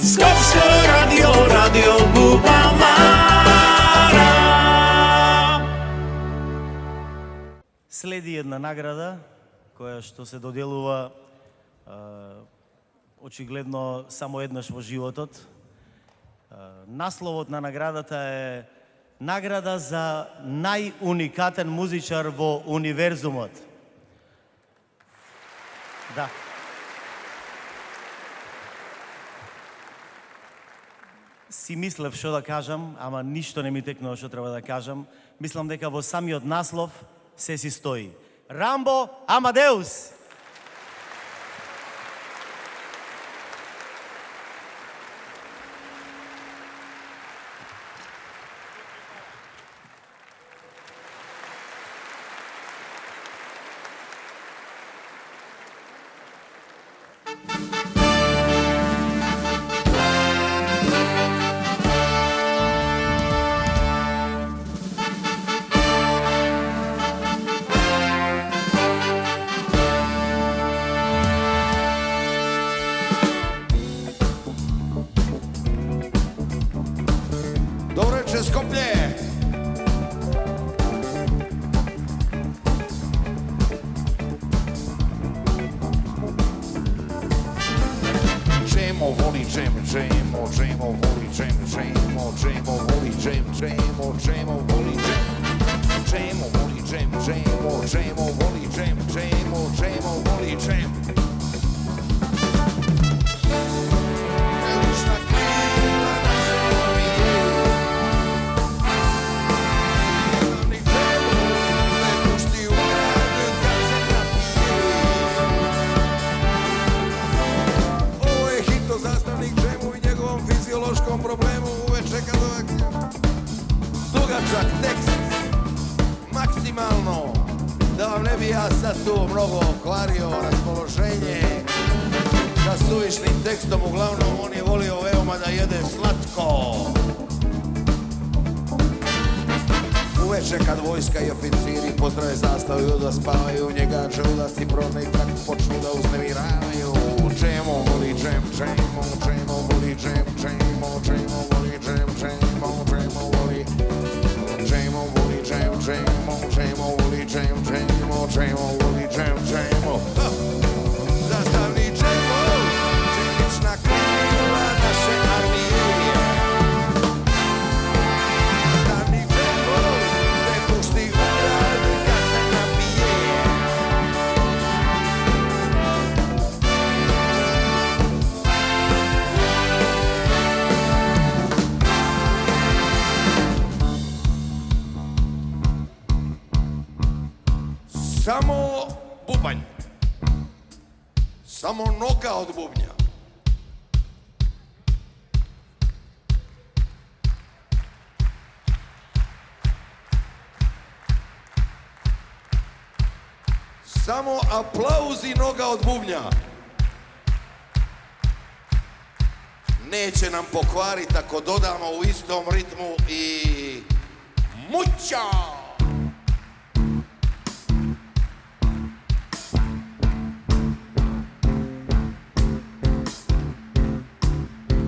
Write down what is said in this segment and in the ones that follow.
Skopsko radio, radio Bubamara. Следи една награда која што се доделува очигледно само еднаш во животот. Насловот на наградата е награда за најуникатен музичар во универзумот. Да. Си мислев што да кажам, ама ништо не ми текнува што треба да кажам. Мислам дека во самиот наслов се си стои. Рамбо Амадеус! Skoplje! Džemo voli džem, džemo, džemo voli džem, džemo, džemo voli džem, džemo, džemo voli džem, džemo voli džem, džemo, džemo voli džem, džemo, džemo voli džem. Problemu uveče kad ovak dugačak tekst maksimalno da vam ne bi ja sad tu mnogo kvario raspoloženje sa suvišnim tekstom. Uglavnom on je volio veoma da jede slatko uveče kad vojska i oficiri pozdrave zastavu i da spavaju, njega želudaci prodne i tako počnu da uznemiravaju. Džemo voli džem, džemo, džemo voli džem, džemo, džemo voli džem, džemo, džemo voli džemo voli džem, džemo, džemo voli džem, džemo, džemo voli džem, džemo. Zastavni džemo, džemična krila naše armije. Zastavni džemo, se pušti u grad kad se napije. Samo bubanj, samo noga od bubnja. Samo aplauz i noga od bubnja. Neće nam pokvariti ako dodamo u istom ritmu i muća.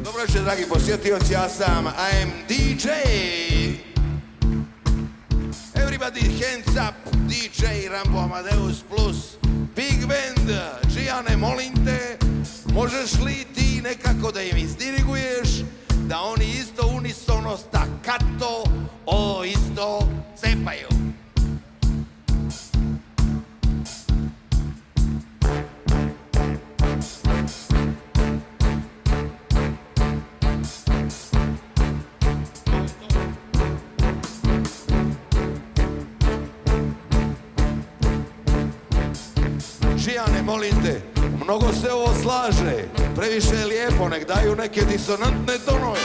Dobro večer, dragi posjetioci, ja sam I am DJ. Everybody hands up, DJ Rambo Amadeus plus Big Band. Gijane, molim te, možeš li ti nekako da im izdiriguješ, da oni isto unisono staccato o isto cepaju. Žijane, molim te, mnogo se ovo slaže, previše je lijepo, nek daju neke disonantne tonove.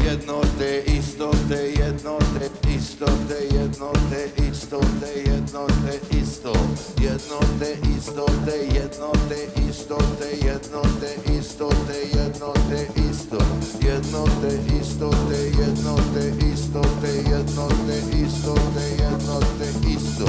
Jedno te, isto te, jedno te, isto te, jedno te, isto te, jedno te, isto. Jedno te, isto te, jedno te, isto te, jedno te, isto te, jedno te, isto. Jedno te, isto te, jedno te, isto te, jedno te, isto te, jedno te, isto.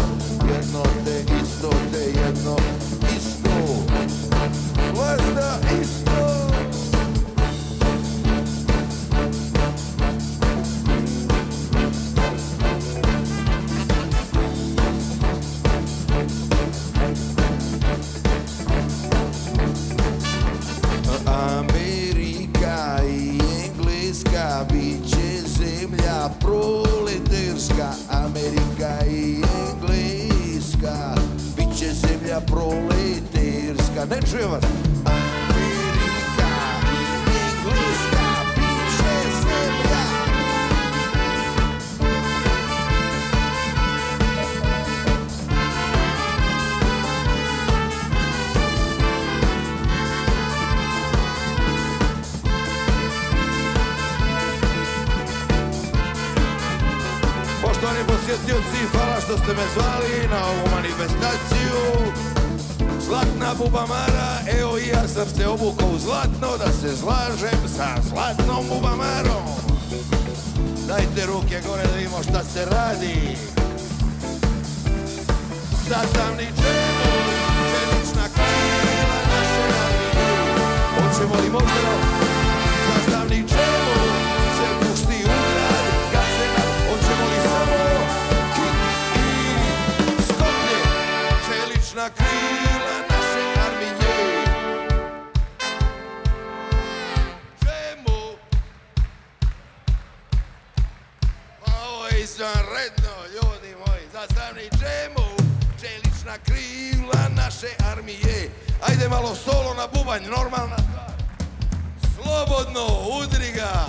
zemlja prolete irska. Ne čuje vas? Amerika, Engleska, piše zemlja. Poštovani posjetioci, hvala što ste me zvali na ovu manifestaciju. Zlatna Bubamara, evo i ja sam se obukao u zlatno da se slažem sa zlatnom Bubamarom. Dajte ruke gore da vidimo šta se radi. Sastavničemo čelična krila naše armije. Hoćemo li možda sastavničemo se pušti u grad Gazena. Hoćemo li samo kik i skoplje čelična krila naše armije. Čemu? Pa ovo je izvanredno, ljudi moji. Sastavničemo čelična krila naše armije. Ajde malo solo na bubanj, normalna stvar. Slobodno, udri ga.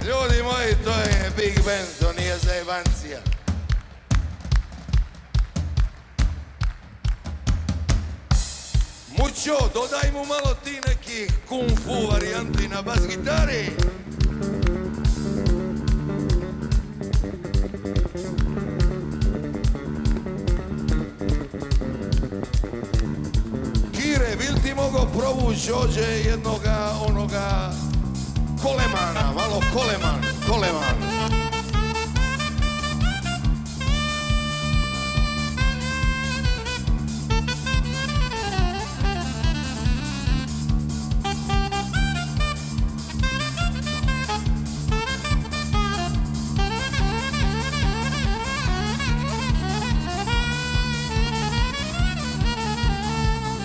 Ljudi moji, to je Big Band, to nije zajebancija. Mućo, dodaj mu malo ti nekih kung fu varijanti na bas gitari. Kire, bil ti mogao provući ođe jednoga onoga Kolemana, malo Koleman.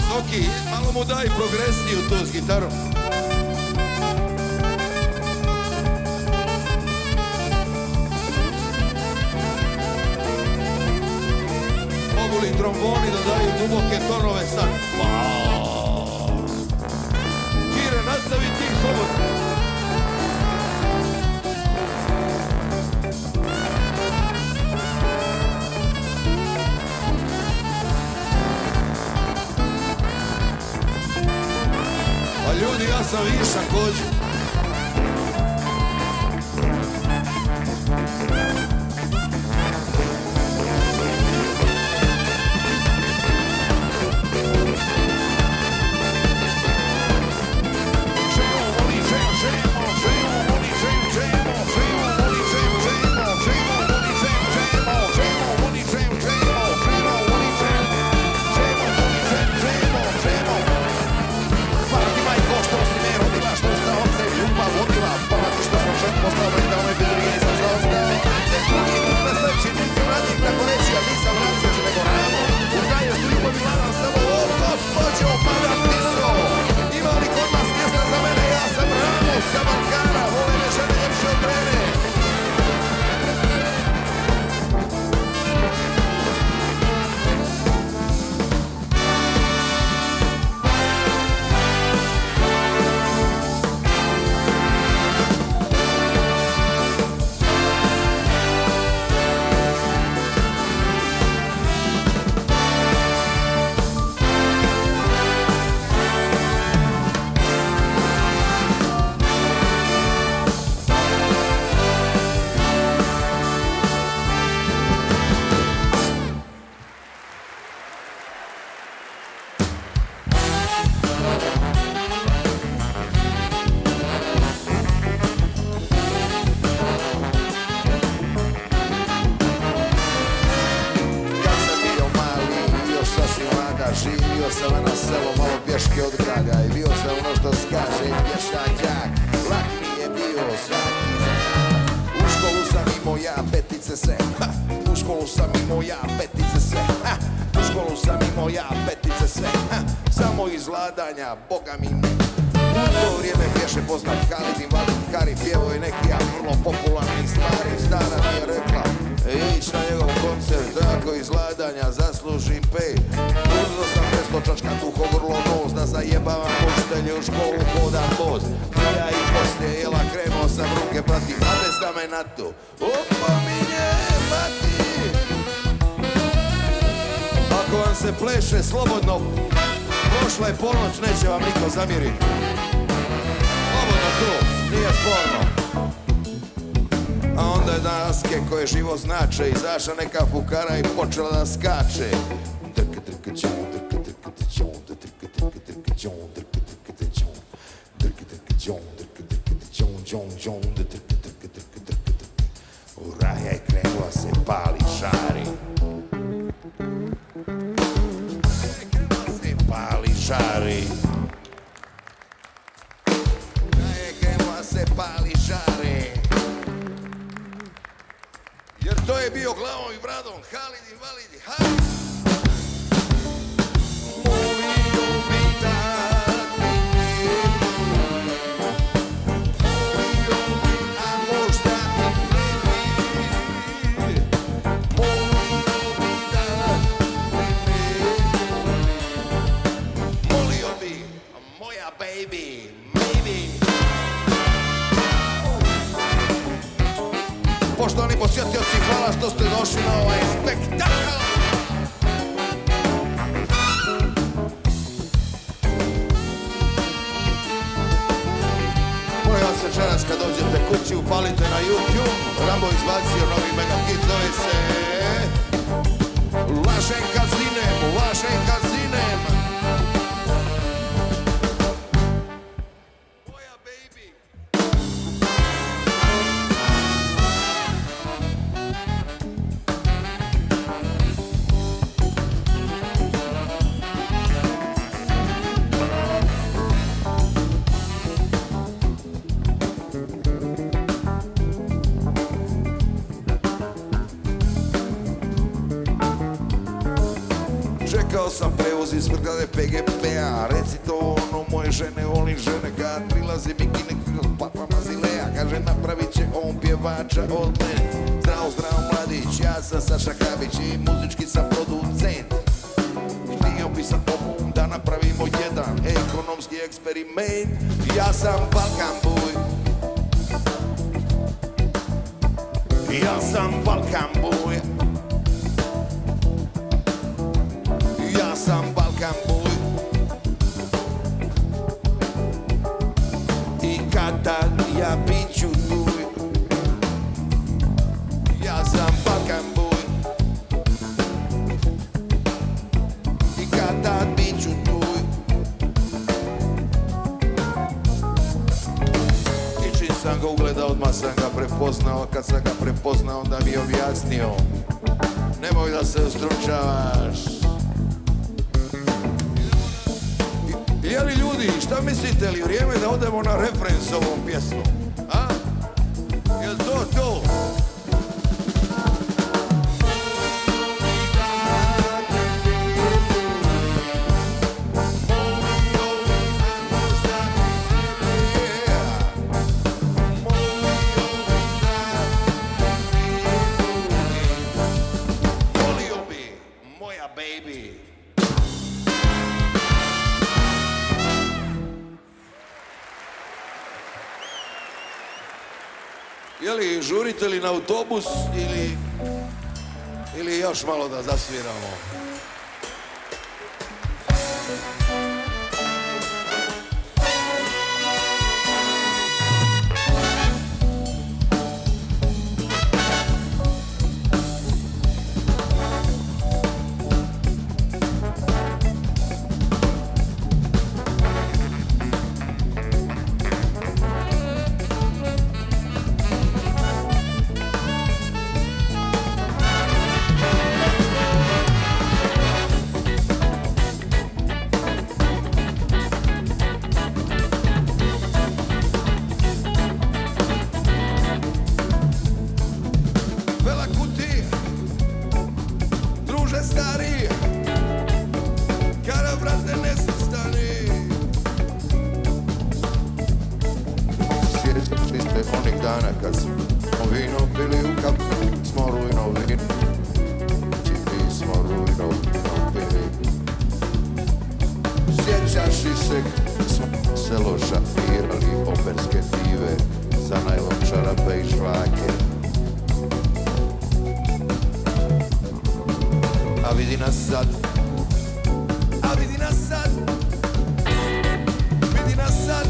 Soki, malo mu daj progresiju tu s gitarom. Mogu li tromboni da daju duboke tonove sad? Kire, nastavi ti slobodno. Pa ljudi, ja sam višak hođu. Živio sam na selo, malo pješke od grada i bio sam ono što skaže pješan đak. Lak mi je bio svaki dan. U školu sam imao ja petice se, u školu sam imao ja petice se, u školu sam imao ja petice se, samo iz vladanja, boga mi ne. to vrijeme pješe poznat Halid Invalid Kari, pjevo je neki vrlo popularni stvari. Stara mi je rekla, ić na njegov koncert, ako iz vladanja zaslužim pej. Uzeo sam prestočačka duho vrlo nos, da zajebavam učitelje u školu hodam voz. Ja i poslije jela krenuo sam ruke prati, a bez da me na to opominje mati. Ako vam se pleše slobodno, prošla je ponoć, neće vam niko zamjeriti. Slobodno tu, nije sporno. A onda je daske koje živo znače, izašla neka fukara i počela da skače. Uraja je krenula se pali žari. Pali žari. Uraja je krenula se pali žari. Jer to je bio glavom i bradom Halid Invalid Halid. Poštovani posjetioci, hvala što ste došli na ovaj spektakl. Molim vas večeras kad dođete kući, upalite na YouTube. Rambo izbacio novi megahit, zove se Lažem kad zinem, lažem kad zinem. Moja baby. Čekao sam prevoz iz zgrade PGP-a. Reci to ono moje žene, volim žene. Kad prilazi mi ginekolog papa Mazilea, kaže napravit će on pjevača od mene. Zdravo, zdravo mladić, ja sam Saša Kabić i muzički sam producent. Htio bi sa tobom da napravimo jedan ekonomski eksperiment. Ja sam Balkan boy. Ja sam Balkan boy. Ja sam Balkan boy. I kad ja bit ću tu. Ja sam Balkan boy. I kad bit ću tu. I čim sam ga ugledao, odmah sam ga prepoznao. Kad sam ga prepoznao, onda mi je objasnio, nemoj da se ustručavaš. Jeli ljudi, šta mislite li vrijeme da odemo na refren s ovom pjesmom? A? Jel to to? Volio bi, moja baby. Jeli, žurite li na autobus ili još malo da zasviramo? dana kad smo vino pili u kap, smo rujno vino, mi smo rujno vino pili. Sjećaš li se kad smo selo šafirali o perspektive za najlon čarape i žvake? A vidi nas sad, a vidi nas sad, vidi nas sad.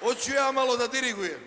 Hoću ja malo da dirigujem.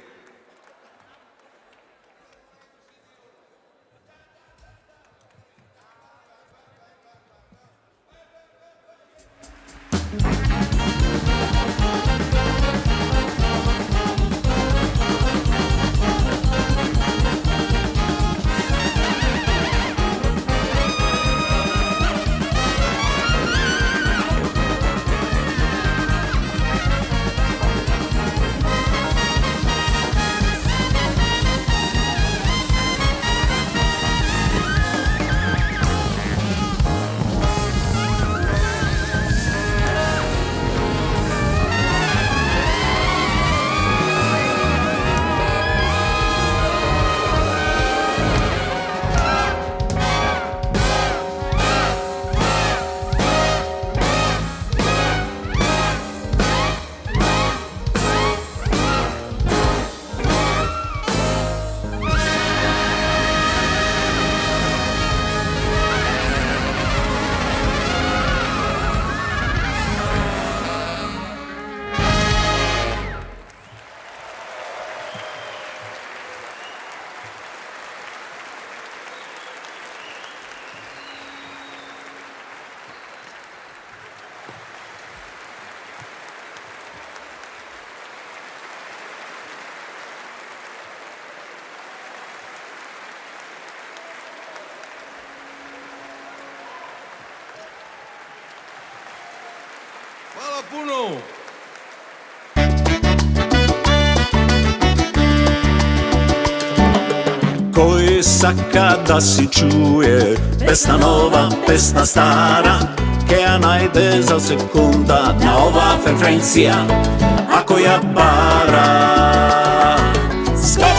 Hvala puno! Koji saka da si čuje, pesna nova, pesna stara, keja najde za sekunda na ova frekvencija, ako ja bara. Skok!